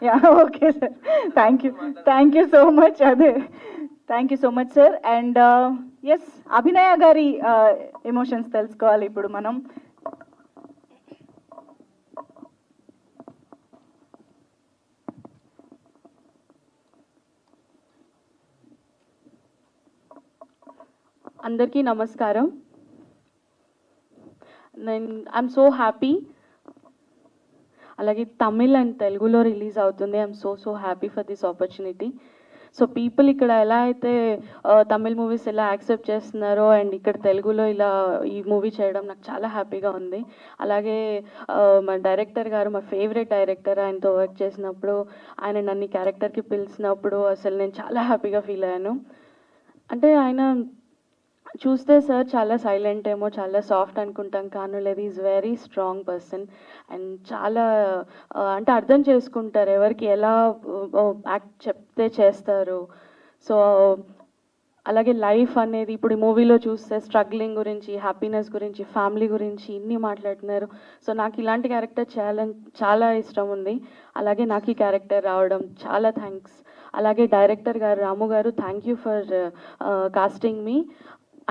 Yeah okay sir, thank you so much. అదే thank you so much sir. And yes, Abhinaya గారి emotions తెలుసుకోవాలి ఇప్పుడు మనం. అందరికీ నమస్కారం. I'm so happy. అలాగే తమిళ్ అండ్ తెలుగులో రిలీజ్ అవుతుంది. I'm so happy for this opportunity. So people ఇక్కడ ఎలా అయితే తమిళ్ మూవీస్ ఎలా యాక్సెప్ట్ చేస్తున్నారో అండ్ ఇక్కడ తెలుగులో ఇలా ఈ మూవీ చేయడం నాకు చాలా హ్యాపీగా ఉంది. అలాగే మా డైరెక్టర్ గారు, మా ఫేవరెట్ డైరెక్టర్, ఆయనతో వర్క్ చేసినప్పుడు, ఆయన నన్ను క్యారెక్టర్కి పిలిచినప్పుడు అసలు నేను చాలా హ్యాపీగా ఫీల్ అయ్యాను. అంటే ఆయన చూస్తే సార్ చాలా సైలెంట్ ఏమో, చాలా సాఫ్ట్ అనుకుంటాం, కానీ లేదు, is very strong person. And చాలా అంటే అర్థం చేసుకుంటారు ఎవరికి ఎలా యాక్ట్ చెప్తే చేస్తారు. సో అలాగే లైఫ్ అనేది ఇప్పుడు ఈ మూవీలో చూస్తే స్ట్రగ్లింగ్ గురించి, హ్యాపీనెస్ గురించి, ఫ్యామిలీ గురించి ఇన్ని మాట్లాడుతున్నారు. సో నాకు ఇలాంటి క్యారెక్టర్ చేయాలని చాలా ఇష్టం ఉంది. అలాగే నాకు ఈ క్యారెక్టర్ రావడం చాలా థ్యాంక్స్. అలాగే డైరెక్టర్ గారు రాము గారు, థ్యాంక్ యూ ఫర్ కాస్టింగ్ మీ.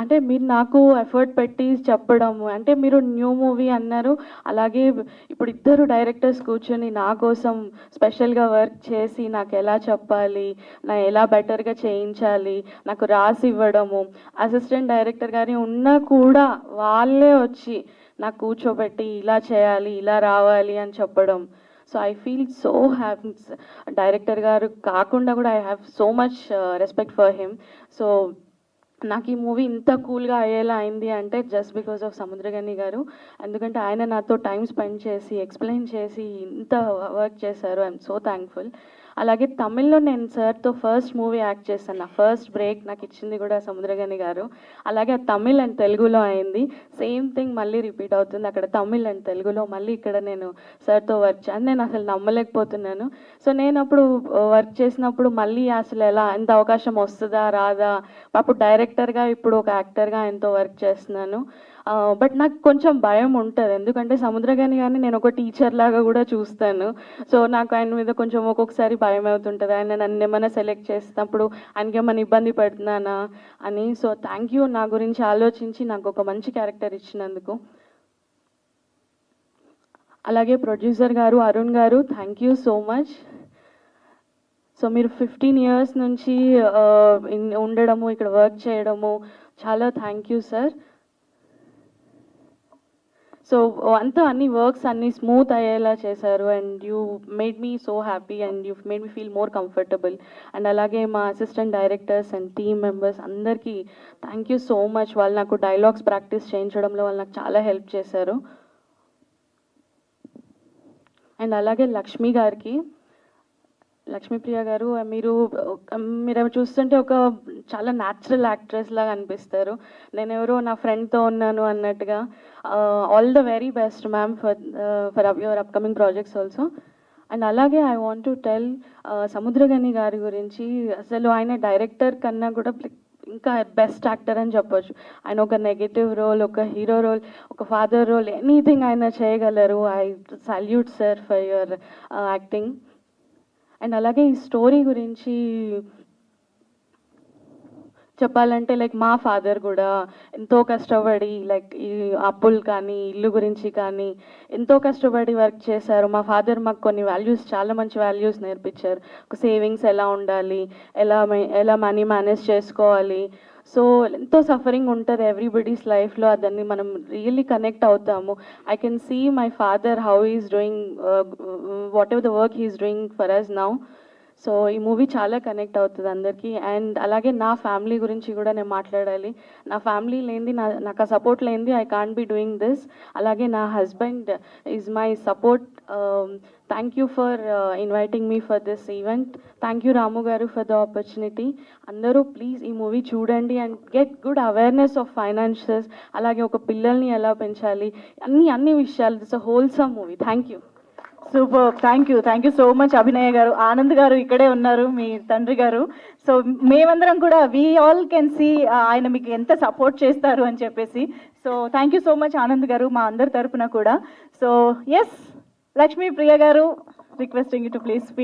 అంటే మీరు నాకు ఎఫర్ట్ పెట్టి చెప్పడము, అంటే మీరు న్యూ మూవీ అన్నారు, అలాగే ఇప్పుడు ఇద్దరు డైరెక్టర్స్ కూర్చొని నా కోసం స్పెషల్గా వర్క్ చేసి నాకు ఎలా చెప్పాలి, నా ఎలా బెటర్గా చేయించాలి నాకు రాసి ఇవ్వడము, అసిస్టెంట్ డైరెక్టర్ గారి ఉన్నా కూడా వాళ్ళే వచ్చి నాకు కూర్చోబెట్టి ఇలా చేయాలి, ఇలా రావాలి అని చెప్పడం. So I feel so happy. Director గారు కాకుండా కూడా I have so much respect for him. So నాకు ఈ మూవీ ఇంత కూల్గా అయ్యేలా అయింది అంటే జస్ట్ బికాస్ ఆఫ్ సముద్రగని గారు. ఎందుకంటే ఆయన నాతో టైం స్పెండ్ చేసి ఎక్స్ప్లెయిన్ చేసి ఇంత వర్క్ చేశారు. I'm so thankful. అలాగే తమిళ్లో నేను సార్తో ఫస్ట్ మూవీ యాక్ట్ చేశాను. నా ఫస్ట్ బ్రేక్ నాకు ఇచ్చింది కూడా సముద్రగని గారు. అలాగే తమిళ్ అండ్ తెలుగులో అయింది. సేమ్ థింగ్ మళ్ళీ రిపీట్ అవుతుంది. అక్కడ తమిళ్ అండ్ తెలుగులో మళ్ళీ ఇక్కడ నేను సార్తో వర్క్ చేయాలి, నేను అసలు నమ్మలేకపోతున్నాను. సో నేను అప్పుడు వర్క్ చేసినప్పుడు మళ్ళీ అసలు ఎలా ఎంత అవకాశం వస్తుందా రాదా, అప్పుడు డైరెక్టర్గా ఇప్పుడు ఒక యాక్టర్గా ఆయనతో వర్క్ చేస్తున్నాను. బట్ నాకు కొంచెం భయం ఉంటుంది, ఎందుకంటే సముద్రగని గారిని నేను ఒక టీచర్ లాగా కూడా చూస్తాను. సో నాకు ఆయన మీద కొంచెం ఒక్కొక్కసారి భయం అవుతుంటుంది, ఆయన నన్ను ఏమైనా సెలెక్ట్ చేసినప్పుడు ఆయనకి ఏమైనా ఇబ్బంది పడుతున్నానా అని. సో థ్యాంక్ యూ నా గురించి ఆలోచించి నాకు ఒక మంచి క్యారెక్టర్ ఇచ్చినందుకు. అలాగే ప్రొడ్యూసర్ గారు అరుణ్ గారు, thank you so much. So మీరు 15 years నుంచి ఉండడము, ఇక్కడ వర్క్ చేయడము, చాలా థ్యాంక్ యూ సార్. సో అంతా అన్ని వర్క్స్ అన్ని స్మూత్ అయ్యేలా చేశారు. And you made me so happy and you made me feel more comfortable. And అలాగే మా assistant directors and team members అందరికీ థ్యాంక్ యూ సో మచ్. వాళ్ళు నాకు డైలాగ్స్ ప్రాక్టీస్ చేయించడంలో వాళ్ళు నాకు చాలా హెల్ప్ చేశారు. అండ్ అలాగే లక్ష్మి గారికి, లక్ష్మీప్రియ గారు, మీరు చూస్తుంటే ఒక చాలా న్యాచురల్ యాక్ట్రెస్ లాగా అనిపిస్తారు. నేను ఎవరో నా ఫ్రెండ్తో ఉన్నాను అన్నట్టుగా. All the very best ma'am for your upcoming projects also. And అలాగే I want to tell Samuthirakani గారి గురించి. అసలు ఆయన డైరెక్టర్ కన్నా కూడా ఇంకా బెస్ట్ యాక్టర్ అని చెప్పొచ్చు. ఆయన ఒక నెగటివ్ రోల్, ఒక హీరో రోల్, ఒక ఫాదర్ రోల్, ఎనీథింగ్ ఆయన చేయగలరు. I salute sir for your acting. And అలాగే ఈ స్టోరీ గురించి చెప్పాలంటే లైక్ మా ఫాదర్ కూడా ఎంతో కష్టపడి లైక్ ఈ అప్పులు కానీ ఇల్లు గురించి కానీ ఎంతో కష్టపడి వర్క్ చేశారు. మా ఫాదర్ మాకు కొన్ని వాల్యూస్, చాలా మంచి వాల్యూస్ నేర్పించారు. ఒక సేవింగ్స్ ఎలా ఉండాలి, ఎలా మనీ మేనేజ్ చేసుకోవాలి. సో ఎంతో సఫరింగ్ ఉంటుంది ఎవ్రీబడీస్ లైఫ్లో, దాన్ని మనం రియల్లీ కనెక్ట్ అవుతాము. I can see my father how is doing whatever the work he's doing for us now. So ఈ మూవీ చాలా కనెక్ట్ అవుతుంది అందరికీ. అండ్ అలాగే నా ఫ్యామిలీ గురించి కూడా నేను మాట్లాడాలి. నా ఫ్యామిలీ లేనిది, నాకు ఆ సపోర్ట్ లేనిది I can't be doing this. అలాగే నా husband is my support. Thank you for inviting me for this event. Thank you Ramu garu for the opportunity. అందరూ ప్లీజ్ ఈ మూవీ చూడండి and get good awareness of financials. అలాగే ఒక పిల్లల్ని ఎలా పెంచాలి, అన్ని విషయాలు. This a wholesome movie. Thank you. Super, thank you so much Abhinaya garu. Anand గారు ఇక్కడే ఉన్నారు, మీ తండ్రి గారు. సో మేమందరం కూడా వీ ఆల్ కెన్ సీ ఆయన మీకు ఎంత సపోర్ట్ చేస్తారు అని చెప్పేసి. So thank you so much Anand గారు మా అందరి తరపున కూడా. సో ఎస్, లక్ష్మీప్రియ గారు, requesting you to please speak.